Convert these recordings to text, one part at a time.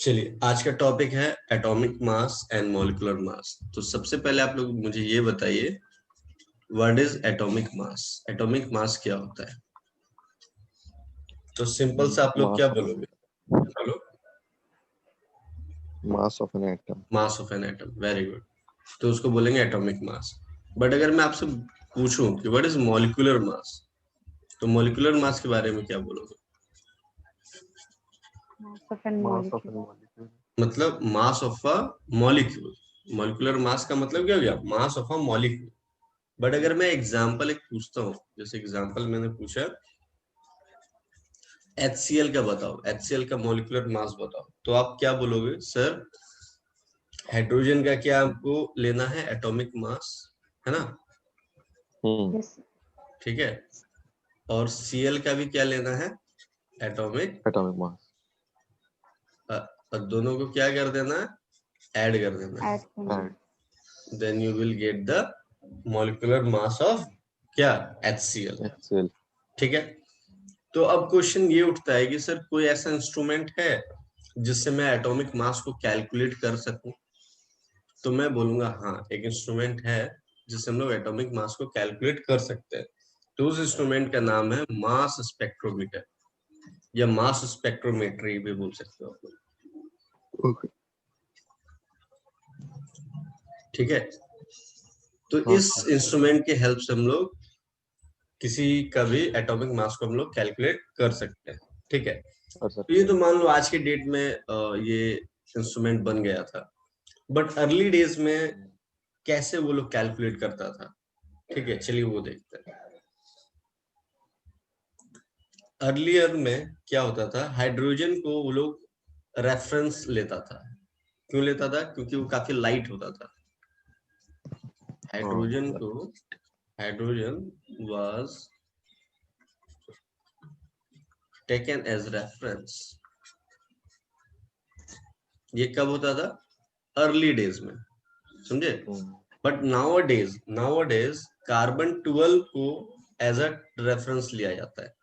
चलिए, आज का टॉपिक है atomic mass and molecular mass. तो सबसे पहले आप लोग मुझे ये बताइए, what is atomic mass? Atomic mass क्या होता है? तो सिंपल सा आप लोग क्या Mass of बोलोगे? बोलो। mass of an atom. Mass of an atom, very good. तो उसको बोलेंगे एटॉमिक मास। बट अगर मैं आपसे पूछूं कि व्हाट इज मॉलिक्यूलर मास, तो मॉलिक्यूलर मास के बारे में क्या बोलोगे? Mass of an Mass of an molecule. molecule. मतलब mass of a molecule. Molecular mass का मतलब क्या हो गया? Mass of a molecule. But अगर मैं एग्जाम्पल एक पूछता हूँ, जैसे एग्जाम्पल मैंने पूछा HCl का बताओ, HCl का मॉलिक्यूलर मास बताओ, तो आप क्या बोलोगे? सर, हाइड्रोजन का क्या आपको लेना है? एटॉमिक मास, है ना? Yes. ठीक है। और Cl का भी क्या लेना है? एटॉमिक। Atomic mass. और दोनों को क्या कर देना है? ऐड कर देना है। Add करना. And then you will get the molecular mass of क्या? HCl। HCl. ठीक है। तो अब क्वेश्चन ये उठता है कि सर, कोई ऐसा इंस्ट्रूमेंट है जिससे मैं एटॉमिक मास को कैलकुलेट कर सकूं? तो मैं बोलूंगा हाँ, एक इंस्ट्रूमेंट है जिससे हम लोग एटॉमिक मास को कैलकुलेट कर सकते हैं। तो उस इंस्ट्रूमेंट का नाम है मास स्पेक्ट्रोमीटर, या मास स्पेक्ट्रोमेट्री भी बोल सकते हो आप लोग। Okay. ठीक है। तो हाँ इस इंस्ट्रूमेंट के हेल्प से हम लोग किसी का भी एटॉमिक मास को हम लोग कैलकुलेट कर सकते हैं। ठीक है। कर तो ये सकते तो हैं. मान लो आज के डेट में ये इंस्ट्रूमेंट बन गया था। बट अर्ली डेज में कैसे वो लोग कैलकुलेट करता था? ठीक है, चलिए वो देखते हैं। अर्लियर में क्या होता था, हाइड्रोजन को वो लोग रेफरेंस लेता था। क्यों लेता था? क्योंकि वो काफी लाइट होता था। हाइड्रोजन को, hydrogen was taken as reference. ये कब होता था? अर्ली डेज में, समझे? बट नाउ डेज कार्बन 12 को एज अ रेफरेंस लिया जाता है।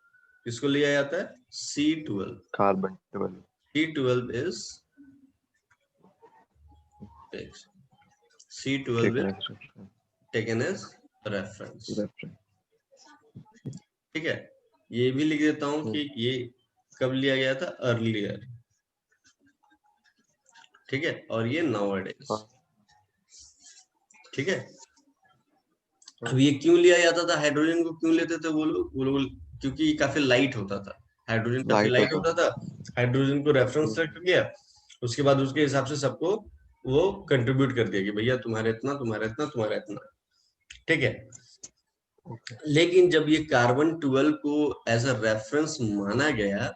किसको लिया जाता है? C12। Carbon 12. C12 is C12 Taken is as reference. taken as reference। Reference. ठीक है। ये भी लिख देता हूं कि ये कब लिया गया था? अर्लियर। ठीक है। और ये नाउअडेज। हाँ. ठीक है। अब ये क्यों लिया जाता था? हाइड्रोजन को क्यों लेते थे वो लोग? क्योंकि ये काफी लाइट होता था। हाइड्रोजन काफी Light लाइट होता. होता था। हाइड्रोजन को रेफरेंस रख दिया, उसके बाद उसके हिसाब से सबको वो कंट्रीब्यूट कर दिया कि भैया तुम्हारे इतना, तुम्हारा इतना, तुम्हारा इतना। ठीक है। Okay. लेकिन जब ये कार्बन 12 को एज अ रेफरेंस माना गया,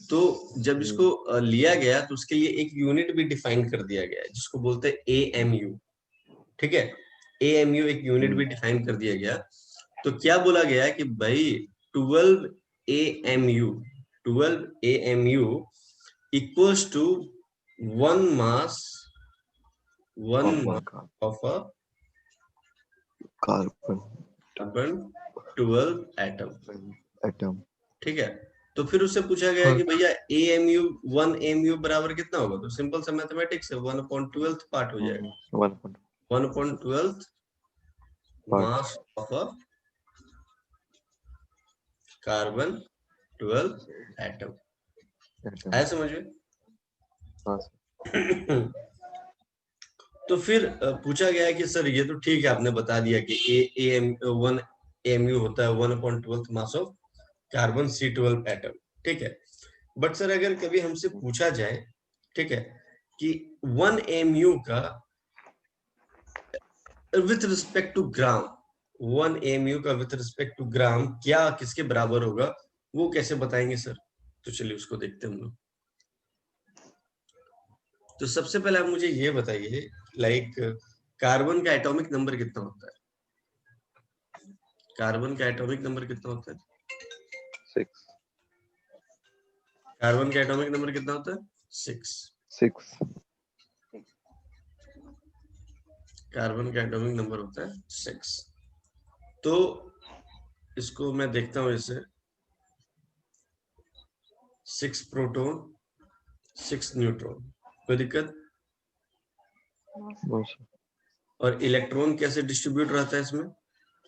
तो जब इसको लिया गया तो उसके लिए एक यूनिट भी डिफाइन कर दिया गया है, जिसको बोलते हैं AMU। ठीक है। AMU एक यूनिट भी डिफाइन कर दिया गया। तो क्या बोला गया कि भाई 12 AMU, 12 AMU equals to one mass, one Of mass one of a carbon carbon 12 atom. atom. ठीक है। तो फिर उससे पूछा गया कि भैया AMU, 1 AMU बराबर कितना होगा? तो सिंपल सा मैथमेटिक्स है, 1/12 पार्ट हो जाएगा। 1 1/12 part. Mass of a carbon 12 atom. Atom. है समझ में? हाँ. तो फिर पूछा गया कि सर, ये तो ठीक है, आपने बता दिया कि वन AMU होता है 1/12 मास ऑफ कार्बन एटम। ठीक है। बट सर, अगर कभी हमसे पूछा जाए, ठीक है, कि 1 AMU का with respect to gram, 1 AMU का विथ रिस्पेक्ट टू ग्राम क्या किसके बराबर होगा, वो कैसे बताएंगे सर? तो चलिए उसको देखते हैं हम लोग। तो सबसे पहले आप मुझे ये बताइए, लाइक कार्बन का एटॉमिक नंबर कितना होता है? कार्बन का एटॉमिक नंबर कितना होता है? 6. कार्बन का एटॉमिक नंबर कितना होता है? 6। 6. कार्बन का एटॉमिक नंबर होता है 6। तो इसको मैं देखता हूं, इसे 6 प्रोटॉन, 6 न्यूट्रॉन। कोई दिक्कत? No sir. और इलेक्ट्रॉन कैसे डिस्ट्रीब्यूट रहता है इसमें,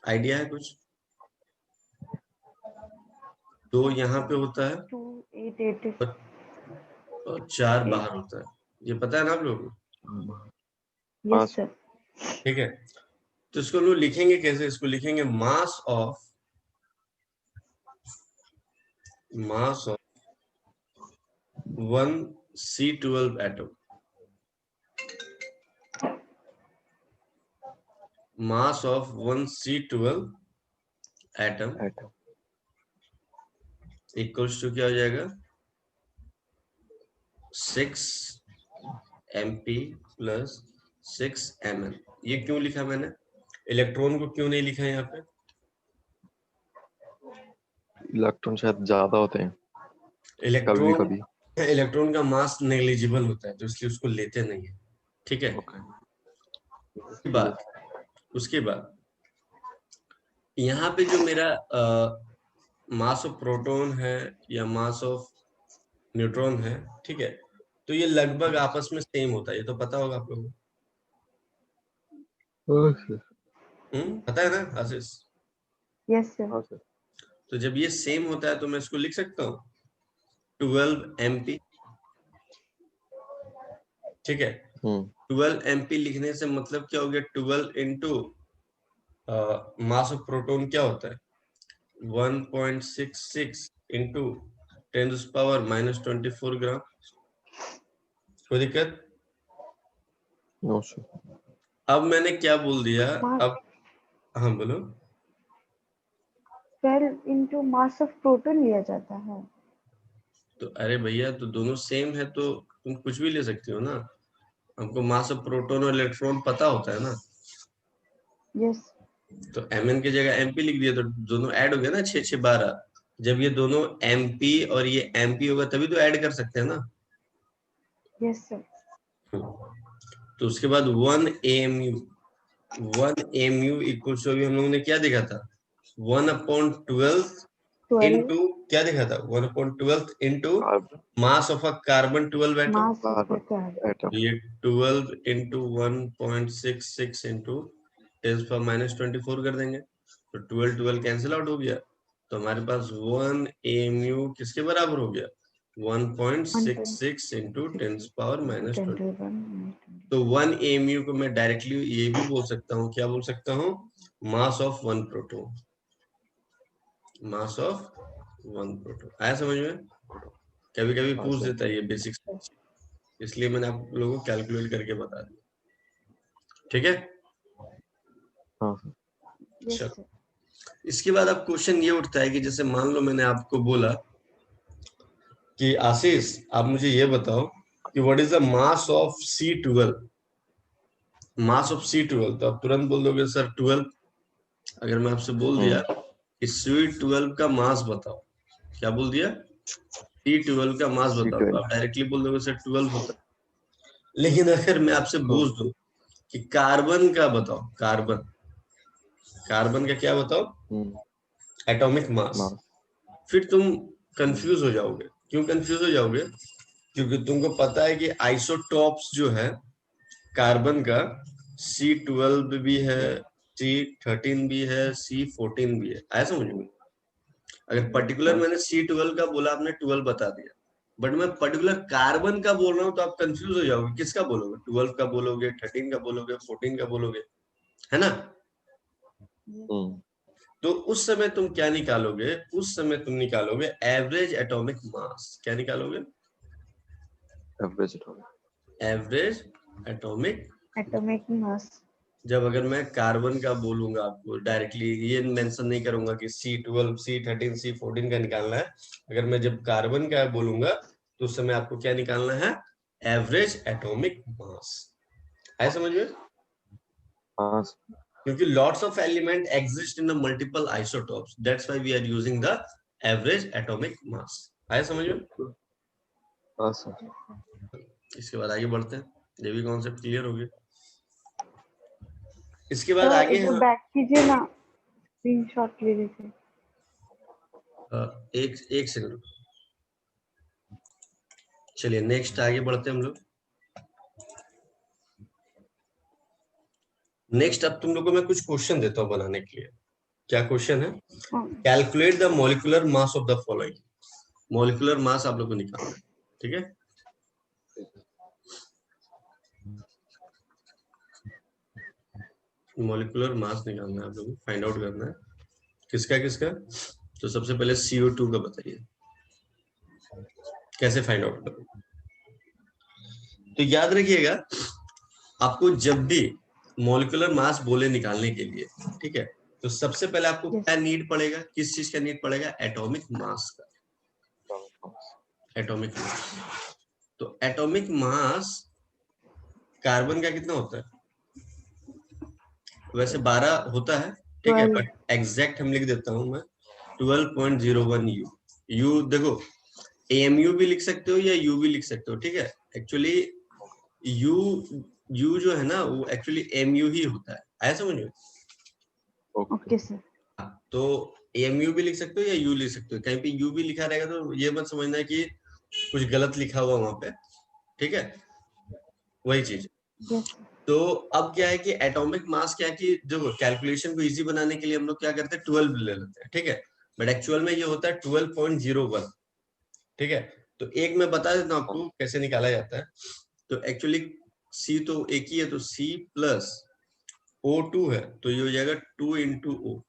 आइडिया है कुछ? 2 यहाँ पे होता है 2, 8, 8. और 4 बाहर होता है, ये पता है ना आप लोगों को? Yes, sir. ठीक है, तो इसको लोग लिखेंगे कैसे? इसको लिखेंगे mass of 1 C12 atom, mass of 1 C12 atom equals to क्या हो जाएगा, 6 MP प्लस 6 Mn। ये क्यों लिखा मैंने, इलेक्ट्रॉन को क्यों नहीं लिखा यहाँ पे? इलेक्ट्रॉन शायद ज्यादा होते हैं कभी इलेक्ट्रॉन कभी। इलेक्ट्रॉन का मास नेग्लिजिबल होता है, तो इसलिए उसको लेते नहीं है। ठीक है, उसके बाद यहाँ पे जो मेरा मास ऑफ प्रोटॉन है या मास ऑफ न्यूट्रॉन है, ठीक है, तो ये लगभग आपस में सेम होता है, ये तो पता होगा आप लोगों को। पता है ना आशीष? Yes, sir. तो जब ये सेम होता है तो मैं इसको लिख सकता हूँ 12 MP। ठीक है, 12 MP लिखने से मतलब क्या हो गया, 12 इंटू मास ऑफ प्रोटॉन क्या होता है 1.66 इंटू 10⁻⁻24 ग्राम। कोई दिक्कत? No sir. अब मैंने क्या बोल दिया, Mass अब हाँ बोलो। 12 into mass of proton लिया जाता है। तो अरे भैया, तो दोनों सेम है तो तुम कुछ भी ले सकती हो ना, हमको मास ऑफ प्रोटॉन और इलेक्ट्रॉन पता होता है ना। Yes. तो Mn की जगह MP लिख दिया तो दोनों ऐड हो गया ना, 6 6 12। जब ये दोनों MP और ये MP होगा तभी तो ऐड कर सकते हैं ना। Yes, sir. तो उसके बाद 1 AMU इक्वल्स टू, अभी हम लोगों ने क्या देखा था, 1/12 इंटू क्या देखा था, 1/12 into mass of a carbon 12 atom. Mass of a carbon. ये 12 इंटू 1.66 इंटू 10⁻24 कर देंगे, तो 12 12 कैंसिल आउट हो गया, तो हमारे पास 1 AMU किसके बराबर हो गया, 1.66 इंटू 10⁻24। तो 1 AMU को मैं डायरेक्टली ये भी बोल सकता हूँ, क्या बोल सकता हूँ, मास of 1 proton, mass of 1 proton. आया समझ में? कभी कभी पूछ देता है ये बेसिक, इसलिए मैंने आप लोगों को कैलकुलेट करके बता दिया। ठीक है, चलो इसके बाद अब क्वेश्चन ये उठता है कि जैसे मान लो मैंने आपको बोला कि आशीष आप मुझे ये बताओ कि what is the mass of C12, mass of C12, तो आप तुरंत बोल दोगे सर 12। अगर मैं आपसे बोल दिया कि C12 का मास बताओ, क्या बोल दिया, C12 का मास बताओ, तो आप डायरेक्टली बोल दोगे सर 12 होता है। लेकिन अगर मैं आपसे पूछ दूं कि कार्बन का बताओ, कार्बन का क्या बताओ, एटॉमिक मास, फिर तुम कंफ्यूज हो जाओगे। क्यों कंफ्यूज हो जाओगे? क्योंकि तुमको पता है कि आइसोटॉप्स जो है कार्बन का, C12 भी है, C13 भी है, C14 भी है। आया समझ में? अगर पर्टिकुलर मैंने C12 का बोला, आपने 12 बता दिया, बट मैं पर्टिकुलर कार्बन का बोल रहा हूँ तो आप कंफ्यूज हो जाओगे, किसका बोलोगे, 12 का बोलोगे, 13 का बोलोगे, 14 का बोलोगे, है ना? तो उस समय तुम क्या निकालोगे, उस समय तुम निकालोगे एवरेज एटॉमिक मास। क्या निकालोगे? एवरेज एटॉमिक मास। जब अगर मैं कार्बन का बोलूंगा आपको डायरेक्टली, ये मेंशन नहीं करूंगा कि C12 C13 C14 का निकालना है, अगर मैं जब कार्बन का बोलूंगा तो उस समय आपको क्या निकालना है, एवरेज एटॉमिक मास। है समझ में? क्योंकि lots of element exist in the multiple isotopes, that's why we are using the average atomic mass. है समझ में? इसके बाद आगे बढ़ते हैं, ये भी कॉन्सेप्ट क्लियर हो गया। इसके बाद आगे जो बैक कीजिए ना, स्क्रीनशॉट ले लीजिए। एक सेकंड, चलिए नेक्स्ट आगे बढ़ते हैं हम लोग। नेक्स्ट अब तुम लोग को मैं कुछ क्वेश्चन देता हूँ बनाने के लिए। क्या क्वेश्चन है? हाँ, calculate the molecular mass of the following. Molecular mass आप लोग को निकालना है, ठीक है? मॉलिक्यूलर मास निकालना है आप लोग को, फाइंड आउट करना है किसका किसका। तो सबसे पहले CO2 का बताइए कैसे फाइंड आउट करोगे। तो याद रखिएगा आपको जब भी मॉलिक्यूलर मास बोले निकालने के लिए, ठीक है, तो सबसे पहले आपको Yes. क्या नीड पड़ेगा, किस चीज का नीड पड़ेगा? एटॉमिक मास का। Atomic mass. तो एटॉमिक मास कार्बन का कितना होता है? वैसे 12 होता है, ठीक है, 12. बट एग्जैक्ट हम लिख देता हूं मैं 12.01 यू। यू देखो AMU भी लिख सकते हो या यू भी लिख सकते हो, ठीक है। एक्चुअली यू जो है ना वो एक्चुअली MU ही होता है, आया समझ में? Okay, sir. तो AMU भी लिख सकते हो या यू लिख सकते हो। कहीं पे यू भी लिखा रहेगा तो ये मत समझना कि कुछ गलत लिखा हुआ वहां पे, ठीक है, वही चीज। Yes, sir. तो अब क्या है कि एटॉमिक मास क्या है कि जो कैलकुलेशन को इजी बनाने के लिए हम लोग क्या करते हैं 12 ले लेते हैं, ठीक है, बट एक्चुअल में ये होता है 12.01, ठीक है। तो एक मैं बता देता हूँ आपको कैसे निकाला जाता है। तो एक्चुअली C तो एक ही है, तो C प्लस O2 है, तो ये हो जाएगा 2 इंटू O।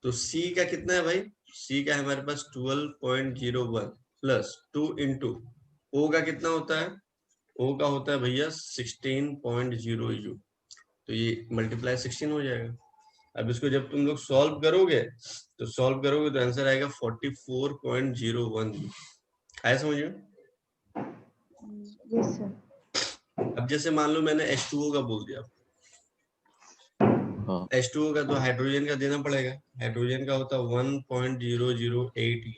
तो C का कितना है भाई? C का है हमारे पास 12.01 प्लस 2 इंटू O का कितना होता है? O का होता है भैया 16.0 U। तो ये मल्टीप्लाई 16 हो जाएगा। अब इसको जब तुम लोग सॉल्व करोगे तो आंसर आएगा 44.01 U। आया समझ में? Yes, sir. अब जैसे मान लो मैंने H2O का बोल दिया, हाँ H2O का तो हाइड्रोजन का देना पड़ेगा। हाइड्रोजन का होता है 1.008 U।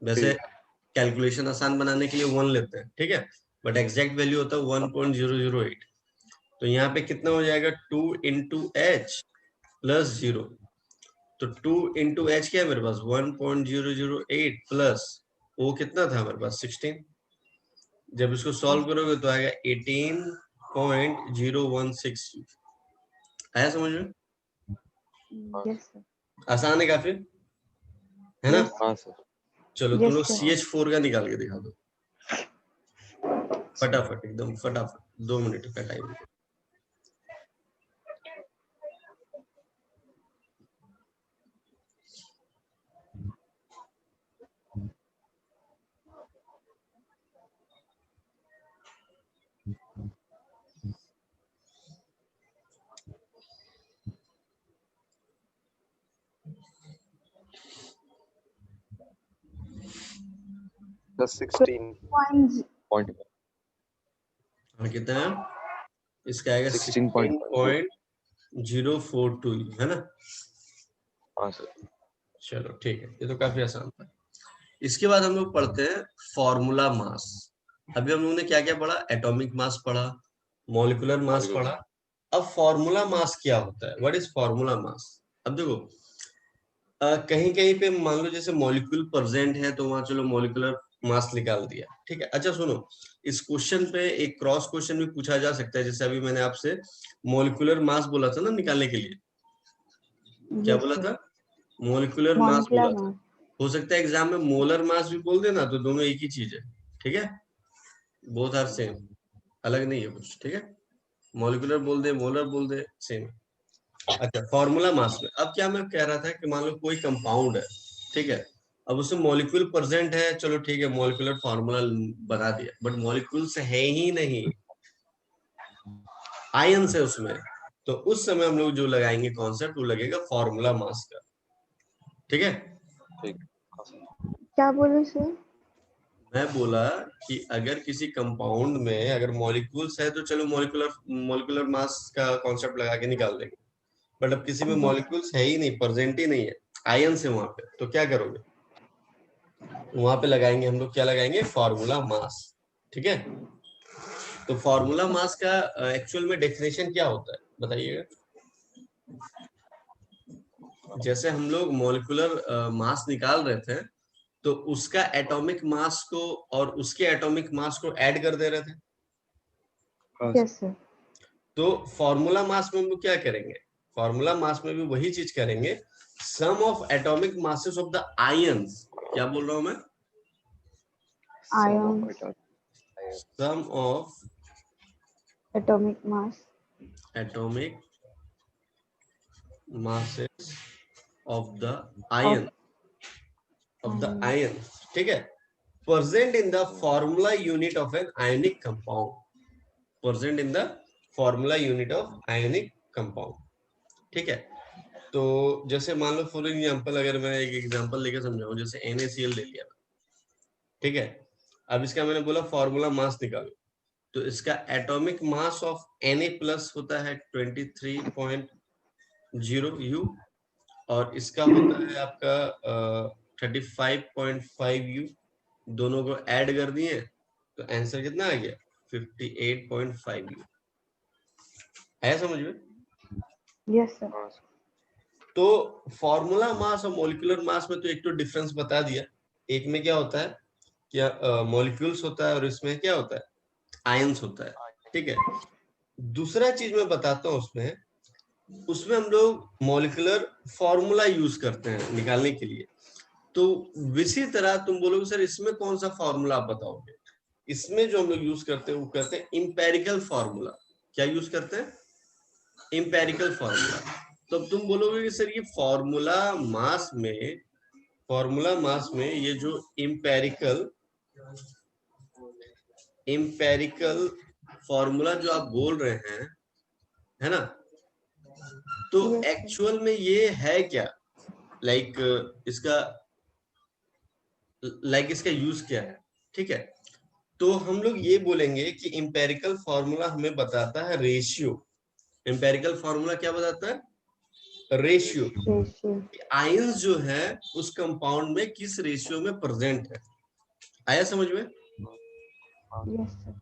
वैसे कैलकुलेशन आसान बनाने के लिए 1 लेते हैं, ठीक है, बट एग्जैक्ट वैल्यू होता है 1.008। तो यहाँ पे कितना हो जाएगा 2 इंटू एच प्लस 0। तो 2 इंटू एच क्या है मेरे पास 1.008 प्लस ओ कितना था हमारे पास 16। जब इसको सॉल्व करोगे तो आएगा 18.016। आया समझ में? Yes, sir. आसान है काफी, है ना? Yes. हाँ सर। चलो तुम Yes, लोग sir. CH4 का निकाल के दिखा दो फटाफट, एकदम फटाफट, 2 मिनट का टाइम। Plus 16.1 Point. हाँ कितना है? इसका आएगा 16.1 16.042 है ना? हाँ सर। चलो ठीक है, ये तो काफी आसान था। इसके बाद हम लोग पढ़ते हैं फॉर्मूला मास। अभी हम लोगों ने क्या क्या पढ़ा? एटॉमिक मास पढ़ा, मॉलिक्यूलर मास पढ़ा। अब फॉर्मूला मास क्या होता है? What is formula mass? अब देखो कहीं कहीं पे मान लो जैसे मॉलिक्यूल प्रेजेंट है तो वहां चलो मॉलिक्यूलर मास निकाल दिया, ठीक है। अच्छा सुनो, इस क्वेश्चन पे एक क्रॉस क्वेश्चन भी पूछा जा सकता है। जैसे अभी मैंने आपसे मॉलिक्यूलर मास बोला था ना निकालने के लिए, क्या Yes, बोला sir. था? मॉलिक्यूलर मास Molecular बोला था। mass. हो सकता है एग्जाम में मोलर मास भी बोल देना, तो दोनों एक ही चीज है, ठीक है, बोथ आर सेम, अलग नहीं है कुछ, ठीक है। मॉलिक्यूलर बोल दे, मोलर बोल दे, सेम। अच्छा फॉर्मूला मास में अब क्या मैं कह रहा था कि मान लो कोई कंपाउंड है, ठीक है, अब उसमें मॉलिक्यूल प्रेजेंट है, चलो ठीक है, मॉलिक्यूलर फार्मूला बना दिया, बट मॉलिक्यूल्स है ही नहीं, आयंस है उसमें। तो उस समय हम लोग जो लगाएंगे कॉन्सेप्ट वो लगेगा फॉर्मूला मास का, ठीक है। ठीक हाँ सर। क्या बोले सर? मैं बोला कि अगर किसी कंपाउंड में अगर मॉलिक्यूल्स है तो चलो मॉलिक्यूलर मास का कॉन्सेप्ट लगा के निकाल देंगे, बट अब किसी में Yes. मॉलिक्यूल्स है ही नहीं, प्रेजेंट ही नहीं है, आयंस है वहां पे, तो क्या करोगे? वहां पे लगाएंगे हम लोग, क्या लगाएंगे? फॉर्मूला मास, ठीक है। तो फॉर्मूला मास का एक्चुअल में डेफिनेशन क्या होता है बताइएगा। जैसे हम लोग मॉलिक्यूलर मास निकाल रहे थे, तो उसका एटॉमिक मास को और उसके एटॉमिक मास को ऐड कर दे रहे थे। Yes sir. तो फॉर्मूला मास में हम लोग क्या करेंगे, फॉर्मूला मास में भी वही चीज करेंगे, sum of atomic masses of the ions, क्या बोल रहा हूं मैं, ions, sum of atomic mass atomic masses of the ion, ठीक है, present in the formula unit of an ionic compound, present in the formula unit of ionic compound, ठीक है। तो जैसे मान लो फॉर एग्जांपल, अगर मैं एक एग्जांपल लेके समझाऊं, जैसे NaCl ले लिया, ठीक है, अब इसका मैंने बोला फॉर्मूला मास निकालो, तो इसका एटॉमिक मास ऑफ Na+ होता है 23.0 U, और इसका होता है आपका 35.5 U, दोनों को ऐड कर दिए तो आंसर कितना आ गया, 58.5 U। है समझ में? Yes sir. तो फॉर्मूला मास और मॉलिक्यूलर मास में तो एक तो डिफरेंस बता दिया, एक में क्या होता है, क्या मॉलिक्यूल्स होता है, और इसमें क्या होता है, आयंस होता है, ठीक है। दूसरा चीज मैं बताता हूँ, उसमें हम लोग मॉलिक्यूलर फॉर्मूला यूज करते हैं निकालने के लिए। तो इसी तरह तुम बोलोगे सर इसमें कौन सा फॉर्मूला आप बताओगे, इसमें जो हम लोग यूज करते हैं वो करते हैं इंपेरिकल फॉर्मूला। क्या यूज करते हैं, इंपेरिकल फॉर्मूला। तो अब तुम बोलोगे कि सर ये फॉर्मूला मास में ये जो इंपेरिकल फॉर्मूला जो आप बोल रहे हैं, है ना, तो एक्चुअल में ये है क्या, इसका यूज क्या है, ठीक है। तो हम लोग ये बोलेंगे कि इंपेरिकल फॉर्मूला हमें बताता है रेशियो। इंपेरिकल फॉर्मूला क्या बताता है, रेशियो, आयंस जो है उस कंपाउंड में किस रेशियो में प्रेजेंट है। आया समझ में? Yes sir.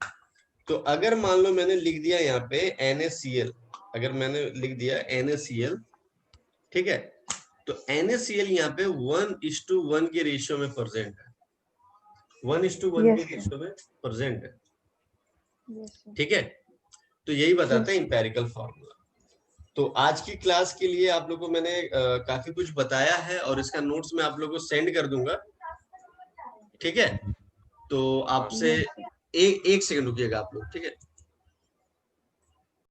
तो अगर मान लो मैंने लिख दिया यहाँ पे NaCl, अगर मैंने लिख दिया NaCl, ठीक है, तो NaCl यहाँ पे 1:1 के रेशियो में प्रेजेंट है, 1:1 के रेशियो में प्रेजेंट है, ठीक है। तो यही बताता है इंपेरिकल फॉर्मूला। तो आज की क्लास के लिए आप लोगों को मैंने काफी कुछ बताया है, और इसका नोट्स मैं आप लोगों को सेंड कर दूंगा, ठीक है। तो आपसे एक सेकंड रुकिएगा आप लोग, ठीक है।